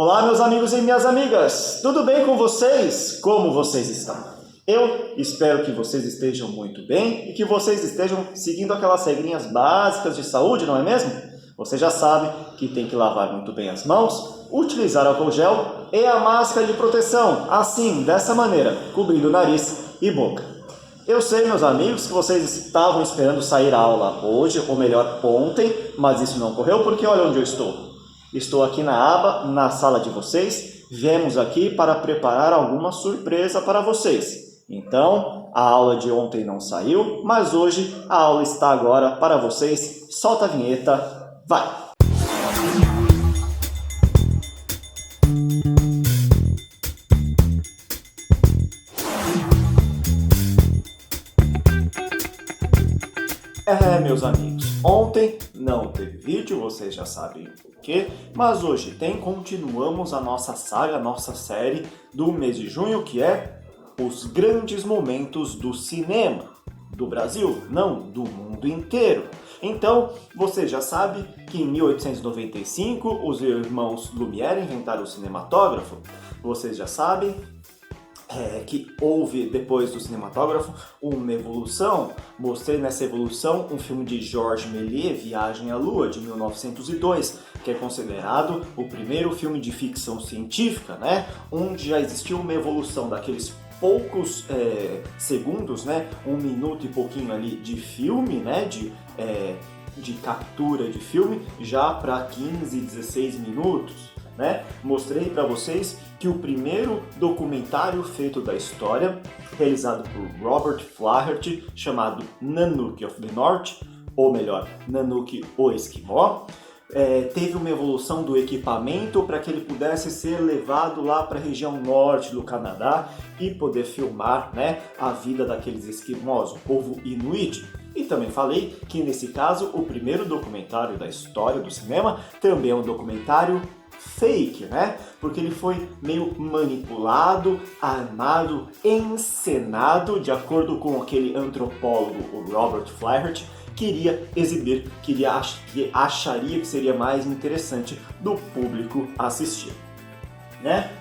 Olá, meus amigos e minhas amigas! Tudo bem com vocês? Como vocês estão? Eu espero que vocês estejam muito bem e que vocês estejam seguindo aquelas regrinhas básicas de saúde, não é mesmo? Você já sabe que tem que lavar muito bem as mãos, utilizar álcool gel e a máscara de proteção, assim, dessa maneira, cobrindo o nariz e boca. Eu sei, meus amigos, que vocês estavam esperando sair a aula hoje, ou melhor, ontem, mas isso não ocorreu porque olha onde eu estou. Estou aqui na aba, na sala de vocês, viemos aqui para preparar alguma surpresa para vocês. Então, a aula de ontem não saiu, mas hoje a aula está agora para vocês. Solta a vinheta, vai! Meus amigos, ontem não teve vídeo, vocês já sabem o que, mas hoje tem, continuamos a nossa saga, a nossa série do mês de junho, que é os grandes momentos do cinema, do Brasil, não, do mundo inteiro. Então, você já sabe que em 1895 os irmãos Lumière inventaram o cinematógrafo, vocês já sabem que houve, depois do cinematógrafo, uma evolução. Mostrei nessa evolução um filme de Georges Méliès, Viagem à Lua, de 1902, que é considerado o primeiro filme de ficção científica, né? Onde já existiu uma evolução daqueles poucos segundos, né? 1 minuto e pouquinho ali de filme, né? De captura de filme, já para 15, 16 minutos. Né? Mostrei para vocês que o primeiro documentário feito da história, realizado por Robert Flaherty, chamado Nanook of the North, ou melhor, Nanook o Esquimó, teve uma evolução do equipamento para que ele pudesse ser levado lá para a região norte do Canadá e poder filmar, né, a vida daqueles esquimós, o povo inuit. E também falei que nesse caso o primeiro documentário da história do cinema também é um documentário fake, né? Porque ele foi meio manipulado, armado, encenado, de acordo com aquele antropólogo, o Robert Flaherty, queria exibir, que acharia que seria mais interessante do público assistir, né?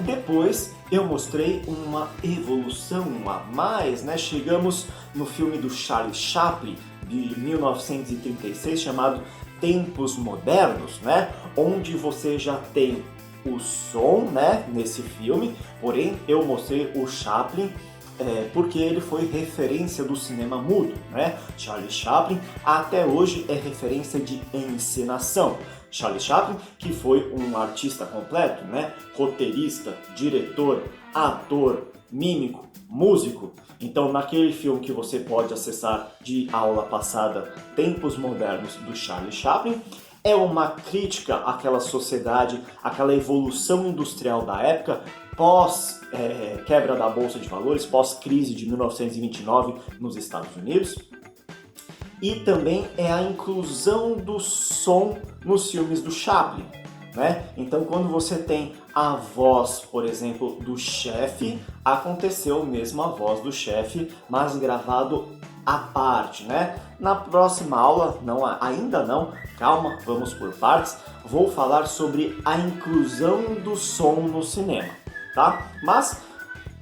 Depois eu mostrei uma evolução a mais, né? Chegamos no filme do Charlie Chaplin, de 1936, chamado Tempos Modernos, né? Onde você já tem o som, né, nesse filme, porém eu mostrei o Chaplin porque ele foi referência do cinema mudo, né? Charlie Chaplin até hoje é referência de encenação. Charlie Chaplin, que foi um artista completo, né? Roteirista, diretor, ator, mímico, músico. Então, naquele filme que você pode acessar de aula passada, Tempos Modernos, do Charlie Chaplin, é uma crítica àquela sociedade, àquela evolução industrial da época, pós quebra da Bolsa de Valores, pós-crise de 1929 nos Estados Unidos. E também é a inclusão do som nos filmes do Chaplin, né? Então, quando você tem a voz, por exemplo, do chefe, aconteceu mesmo a voz do chefe, mas gravado à parte, né? Na próxima aula, ainda não, calma, vamos por partes, vou falar sobre a inclusão do som no cinema, tá? Mas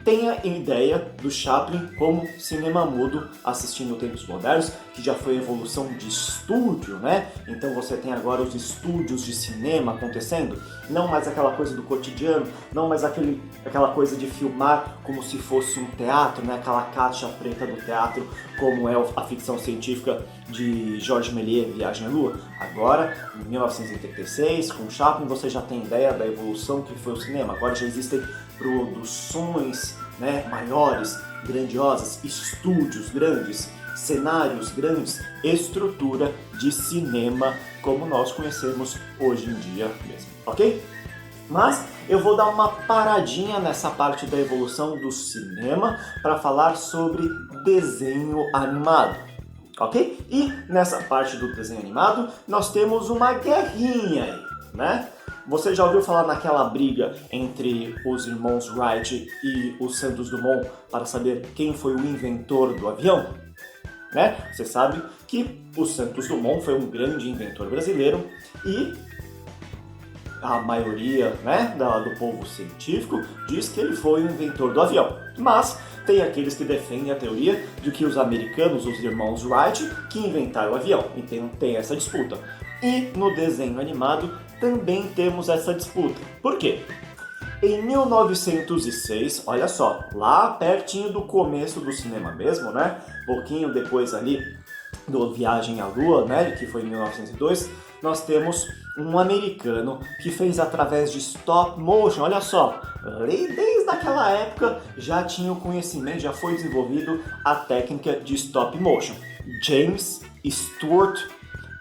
tenha ideia do Chaplin como cinema mudo assistindo Tempos Modernos, que já foi evolução de estúdio, né? Então você tem agora os estúdios de cinema acontecendo, não mais aquela coisa do cotidiano, não mais aquela coisa de filmar como se fosse um teatro, né? Aquela caixa preta do teatro, como é a ficção científica de Georges Méliès, Viagem à Lua. Agora, em 1986, com Chaplin, você já tem ideia da evolução que foi o cinema. Agora já existem produções, né, maiores, grandiosas, estúdios grandes, cenários grandes, estrutura de cinema como nós conhecemos hoje em dia mesmo, ok? Mas eu vou dar uma paradinha nessa parte da evolução do cinema para falar sobre desenho animado, ok? E nessa parte do desenho animado nós temos uma guerrinha aí, né? Você já ouviu falar naquela briga entre os irmãos Wright e o Santos Dumont para saber quem foi o inventor do avião? Né? Você sabe que o Santos Dumont foi um grande inventor brasileiro e a maioria, né, do povo científico diz que ele foi o inventor do avião. Mas tem aqueles que defendem a teoria de que os americanos, os irmãos Wright, que inventaram o avião. Então tem essa disputa. E no desenho animado também temos essa disputa. Por quê? Em 1906, olha só, lá pertinho do começo do cinema mesmo, né? Pouquinho depois ali do Viagem à Lua, né? Que foi em 1902, nós temos um americano que fez através de stop motion, olha só, desde aquela época já tinha o conhecimento, já foi desenvolvido a técnica de stop motion. James Stewart,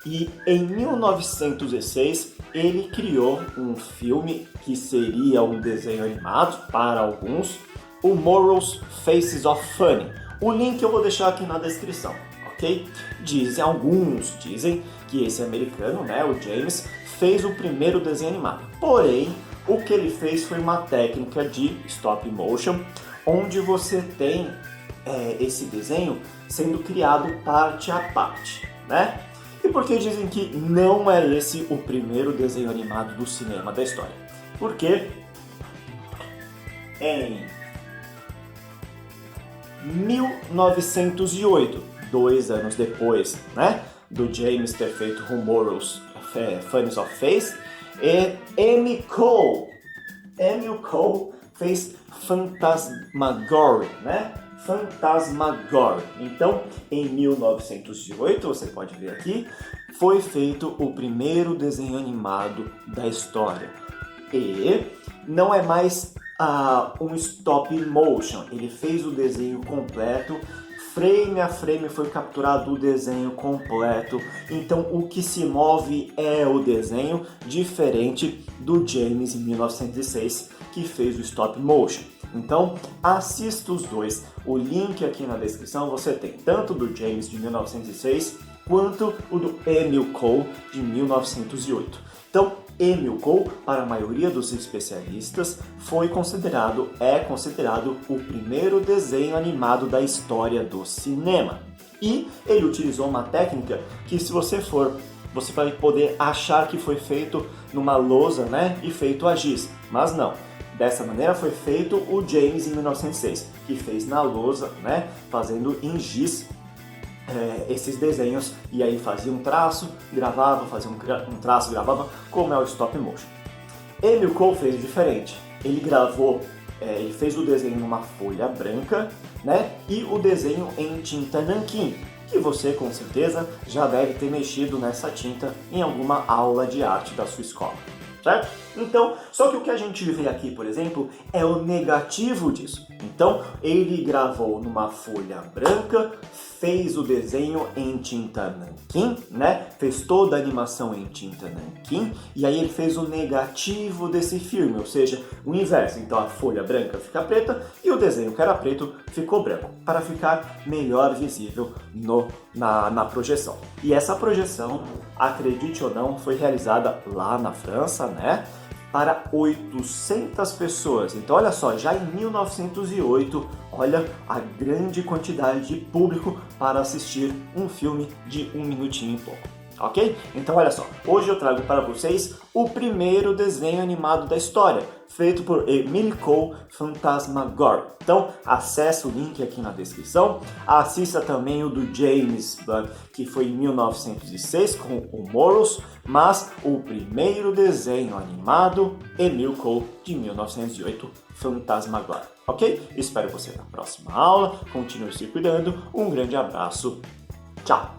e em 1906 ele criou um filme que seria um desenho animado para alguns, o Morrow's Faces of Funny. O link eu vou deixar aqui na descrição, ok? Alguns dizem que esse americano, né, o James, fez o primeiro desenho animado. Porém, o que ele fez foi uma técnica de stop motion, onde você tem esse desenho sendo criado parte a parte, né? E por que dizem que não é esse o primeiro desenho animado do cinema da história? Porque em 1908, 2 anos depois, né, do James ter feito o Morrow's Faces of Face, Amy Cole fez Phantasmagoria, né? Phantasmagoria. Então, em 1908, você pode ver aqui, foi feito o primeiro desenho animado da história. E não é mais um stop motion, ele fez o desenho completo, frame a frame foi capturado o desenho completo, então o que se move é o desenho, diferente do James em 1906, que fez o stop motion. Então, assista os dois. O link aqui na descrição você tem tanto do James de 1906 quanto o do Emil Cole de 1908. Então, Emil Cole, para a maioria dos especialistas, é considerado o primeiro desenho animado da história do cinema. E ele utilizou uma técnica que, se você vai poder achar que foi feito numa lousa, né, e feito a giz, mas não. Dessa maneira foi feito o James em 1906, que fez na lousa, né, fazendo em giz esses desenhos, e aí fazia um traço, gravava, fazia um traço, gravava, como é o stop motion. Emil Cole fez diferente, ele fez o desenho numa folha branca, né, e o desenho em tinta nanquim, que você com certeza já deve ter mexido nessa tinta em alguma aula de arte da sua escola. Certo? Então, só que o que a gente vê aqui, por exemplo, é o negativo disso. Então, ele gravou numa folha branca, fez o desenho em tinta nanquim, né? Fez toda a animação em tinta nanquim, e aí ele fez o negativo desse filme, ou seja, o inverso. Então, a folha branca fica preta e o desenho que era preto ficou branco, para ficar melhor visível na projeção. E essa projeção, acredite ou não, foi realizada lá na França, né? Para 800 pessoas. Então, olha só, já em 1908, olha a grande quantidade de público para assistir um filme de 1 minutinho e pouco. Ok? Então, olha só, hoje eu trago para vocês o primeiro desenho animado da história, feito por Emil Cole, Phantasmagoria. Então, acesse o link aqui na descrição, assista também o do James, que foi em 1906 com o Morrow's, mas o primeiro desenho animado, Emil Cole, de 1908, Phantasmagoria. Ok? Espero você na próxima aula, continue se cuidando, um grande abraço, tchau!